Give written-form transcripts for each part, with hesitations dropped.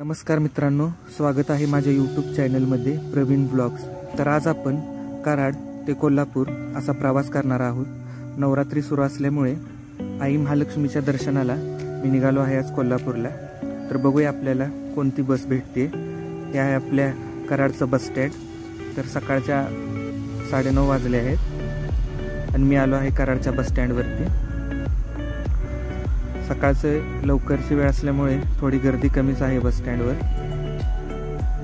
नमस्कार मित्रांनो, स्वागत आहे माझ्या यूट्यूब चॅनलमध्ये प्रवीण ब्लॉग्स। तर आज आपण कराड ते कोल्हापूर असा प्रवास करणार आहोत। नवरात्री सुरू असल्यामुळे आई महालक्ष्मीच्या दर्शनाला मी निघालो आहे आज कोल्हापूरला। तर बघूया आपल्याला कोणती बस भेटते। हे आहे आपल्या कराडचं बस स्टँड। तर सकाळच्या 9:30 वाजले आहेत आणि मी आलो आहे कराडच्या बस स्टँडवरती। सकाळचं लवकरची वेळ असल्यामुळे थोडी गर्दी कमीच आहे बस स्टँडवर।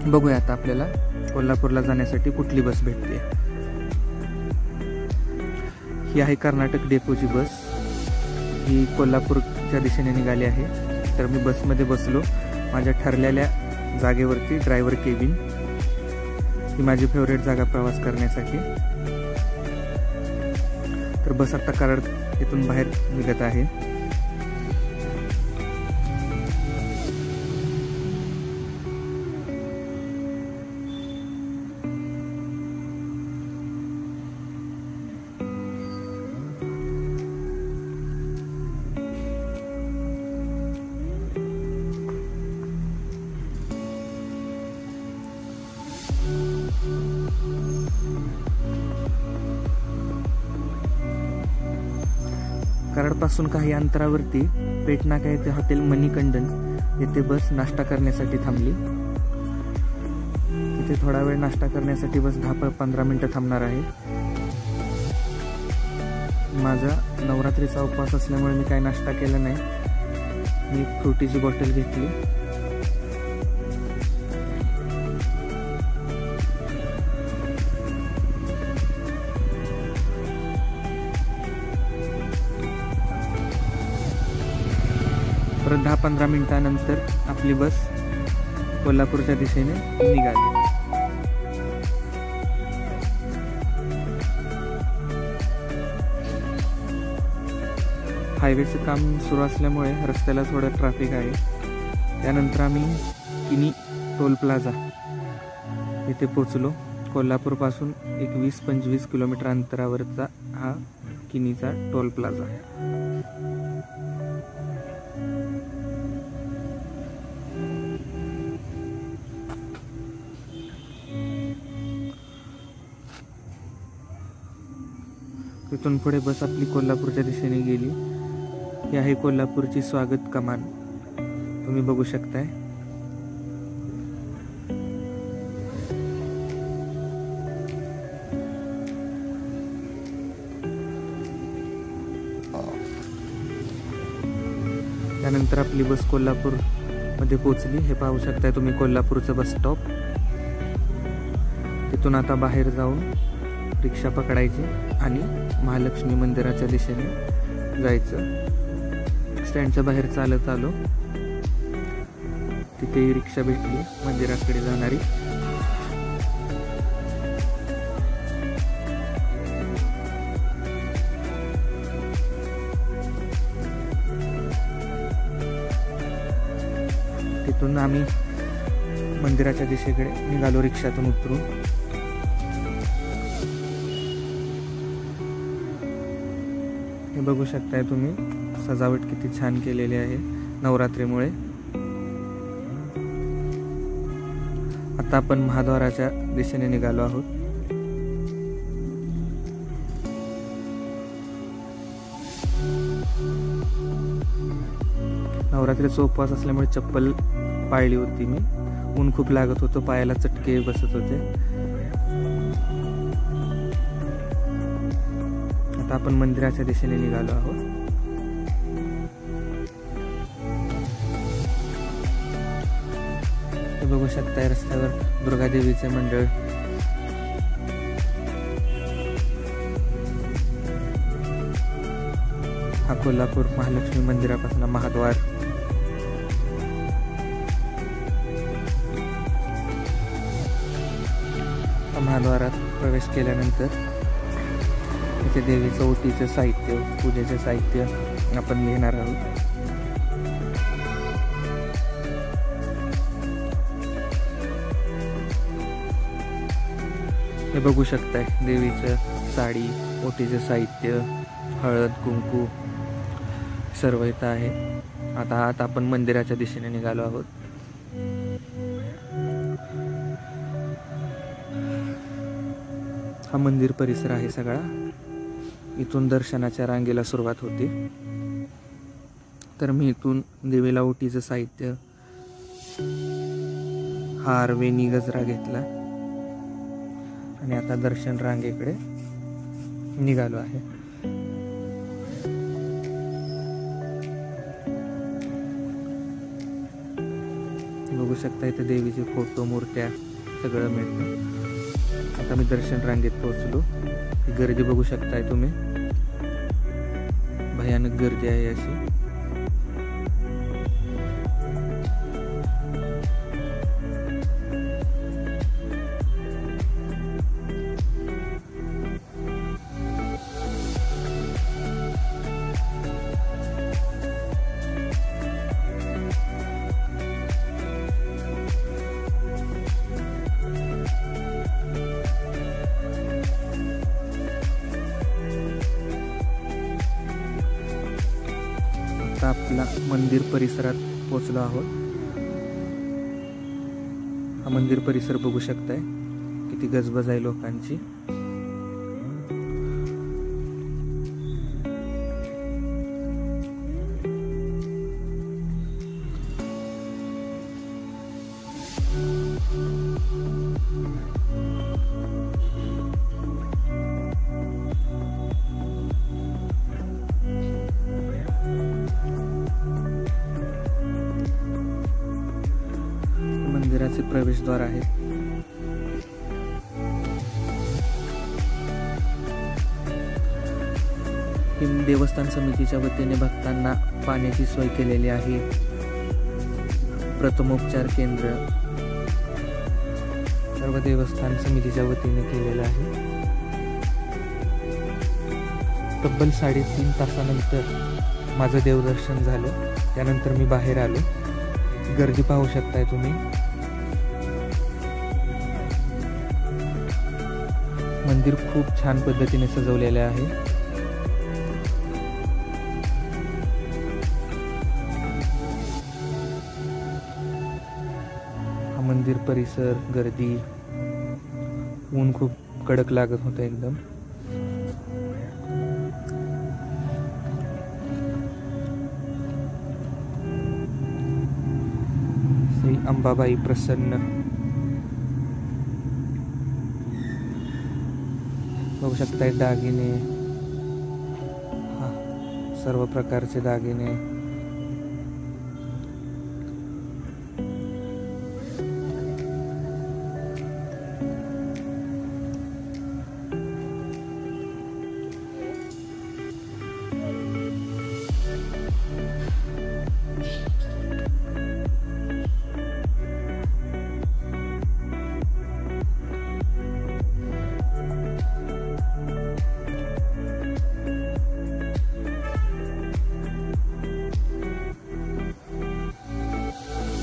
बघूया आता आपल्याला कोल्हापूरला जाण्यासाठी कुठली बस भेटते। ही आहे कर्नाटक डेपोची बस। ही कोल्हापूरच्या दिशेने निघाली आहे। तर मी बसमध्ये बसलो माझ्या ठरलेल्या जागेवरती, ड्रायव्हर केबिन। ही माझी फेवरेट जागा प्रवास करण्यासाठी। तर बस आता कराड येथून बाहेर निघत आहे। कराडपासून काही अंतरावरती पेटनाका येथे हॉटेल मणिकंदन येथे बस नाश्ता करण्यासाठी थांबली। इथे थोडा वेळ नाश्ता करण्यासाठी बस 10-15 मिनिटं थांबणार आहे। माझा नवरात्रीचा उपवास असल्यामुळे मी काही नाश्ता केला नाही। मी फ्रुटीची बॉटल घेतली। परत 10-15 मिनिटांनंतर आपली बस कोल्हापूरच्या दिशेने निघाली। हायवेचं काम सुरू असल्यामुळे रस्त्याला थोडं ट्रॅफिक आहे। त्यानंतर आम्ही किनी टोल प्लाझा येथे पोचलो। कोल्हापूरपासून एक 20-25 किलोमीटर अंतरावरचा हा किनीचा टोल प्लाझा आहे। तिथून पुढे बस आपली कोल्हापूरच्या दिशेने गेली। ही आहे कोल्हापूरची स्वागत कमान, तुम्ही बघू शकताय। त्यानंतर आपली बस कोल्हापूर मध्ये पोहोचली। हे पाहू शकताय तुम्ही कोल्हापूरचं बस स्टॉप। तिथून आता बाहेर जाऊन रिक्षा पकडायची आणि महालक्ष्मी मंदिराच्या दिशेने जायचं। स्टँडच्या बाहेर चालत आलो, तिथे रिक्षा भेटली मंदिराकडे जाणारी। तिथून आम्ही मंदिराच्या दिशेकडे निघालो रिक्षातून उतरून। हे बघू शकताय तुम्ही, सजावट किती छान केलेली आहे नवरात्रीमुळे। आता आपण महाद्वाराच्या दिशेने निघालो आहोत। नवरात्रीचा उपवास असल्यामुळे चप्पल पाळली होती मी। ऊन खूप लागत होतं, पायाला चटके बसत होते। आता आपण मंदिराच्या दिशेने निघालो आहोत। हे बघू शकताय रस्त्यावर दुर्गादेवीचे मंडळ। हा कोल्हापूर महालक्ष्मी मंदिरापासून महाद्वार। महाद्वारात प्रवेश केल्यानंतर इथे देवीचं ओटीचं साहित्य, पूजेचं साहित्य आपण घेणार आहोत। हे बघू शकताय देवीचं साडी, ओटीचं साहित्य, हळद, कुंकू सर्व इथं आहे। आता आपण मंदिराच्या दिशेने निघालो आहोत। हा मंदिर परिसर आहे सगळा. इथून दर्शनाच्या रांगेला सुरुवात होते. तर मी इथून देवीला ओटीचं साहित्य, हार, वेणी, गजरा घेतला आणि आता दर्शन रांगेकडे निघालो आहे. बघू शकता इथे देवीचे फोटो, मूर्त्या सगळं मिळतं. आता मी दर्शन रांगेत पोहोचलो. ही गर्दी बघू शकताय तुम्ही, भयानक गर्दी आहे अशी. आता आपला मंदिर परिसरात पोहोचलो आहोत. हा मंदिर परिसर बघू शकताय किती गजबज आहे लोकांची. मंदिराचे प्रवेशद्वार आहे. हिंद देवस्थान समितीच्या वतीने भक्तांना पाण्याची सोय केलेली आहे. प्रथमोपचार केंद्र सर्व देवस्थान समितीच्या वतीने केलेलं आहे. तब्बल 3.5 तासानंतर माझं देवदर्शन झालं. त्यानंतर मी बाहेर आलो. गर्दी पाहू शकताय तुम्ही. मंदिर खूप छान पद्धतीने सजवलेले आहे. हा मंदिर परिसर, गर्दी, ऊन खूप कडक लागत होतं एकदम. श्री अंबाबाई प्रसन्न. बघू शकताय दागिने, सर्व प्रकारचे दागिने.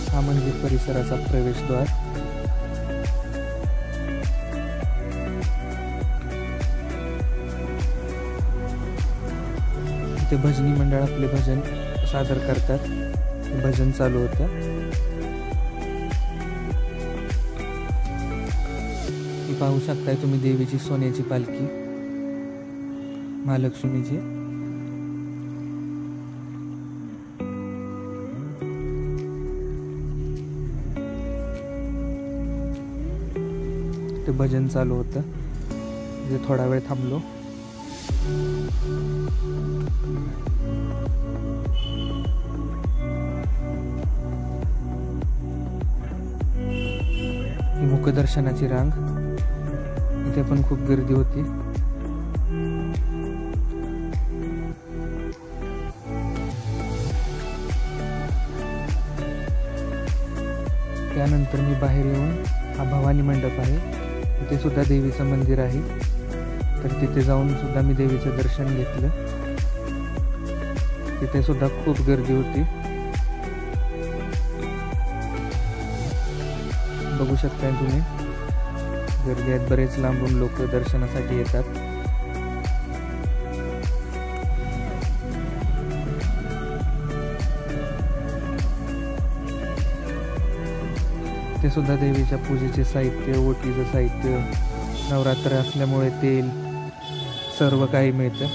हा मंदिर परिसराचा प्रवेशद्वार. इथे भजनी मंडळ आपले भजन सादर करतात. भजन चालू होतं. ही पाहू शकताय तुम्ही देवीची सोन्याची पालखी, महालक्ष्मीची. ते भजन चालू होतं. जे थोडा वेळ थांबलो. ही मुखदर्शनाची रांग. इथे पण खूप गर्दी होती. त्यानंतर मी बाहेर येऊन, हा भवानी मंडप आहे, तिथे सुद्धा देवीचं मंदिर आहे. तर तिथे जाऊन सुद्धा मी देवीचं दर्शन घेतलं. तिथे सुद्धा खूप गर्दी होती. बघू शकताय तुम्ही, गर्दी आहेत. बरेच लांबून लोक दर्शनासाठी येतात. इथे सुद्धा देवीच्या पूजेचे साहित्य, ओटीचं साहित्य, नवरात्र असल्यामुळे तेल सर्व काही मिळतं.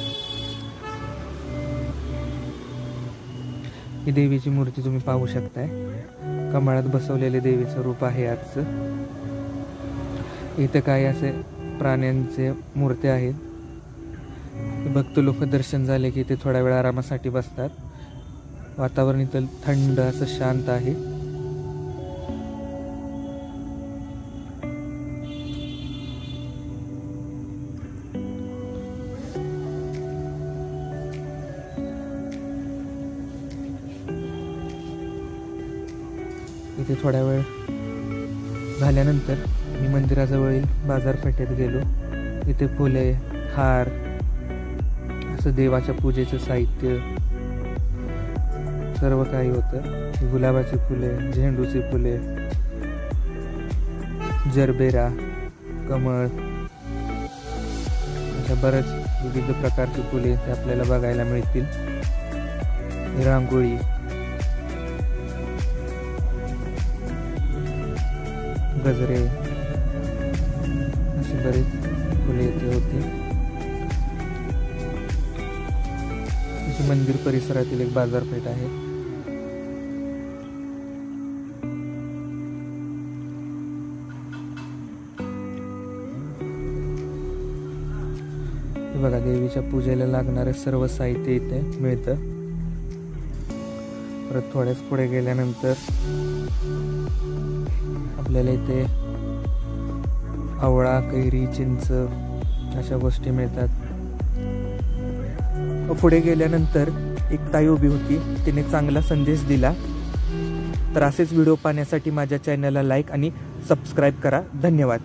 ही देवीची मूर्ती तुम्ही पाहू शकताय. कमळात बसवलेले देवीचं रूप आहे आजचं. इथं काही असे प्राण्यांचे मूर्त्या आहेत. भक्त लोक दर्शन झाले की ते थोडा वेळ आरामासाठी बसतात. वातावरण इथं थंड असं शांत आहे. इथे थोड्या वेळ झाल्यानंतर मी मंदिराजवळील बाजारपेठेत गेलो. इथे फुले, हार, असं देवाच्या पूजेचं साहित्य सर्व काही होतं. गुलाबाची फुले, झेंडूची फुले, जरबेरा, कमळ, अशा बरेच विविध प्रकारची फुले इथे आपल्याला बघायला मिळतील. रांगोळी, गजरे, अशी बरीच फुले इथे होती. मंदिर परिसरातील एक बाजारपेठ आहे. बघा, देवीच्या पूजेला लागणारे सर्व साहित्य इथे मिळतं. परत थोड्याच पुढे गेल्यानंतर आपल्याला इथे आवळा, कैरी, चिंच अशा गोष्टी मिळतात. पुढे गेल्यानंतर एक ताई उभी होती. तिने चांगला संदेश दिला. तर असेच व्हिडिओ पाहण्यासाठी माझ्या चॅनलला लाईक आणि सबस्क्राईब करा. धन्यवाद.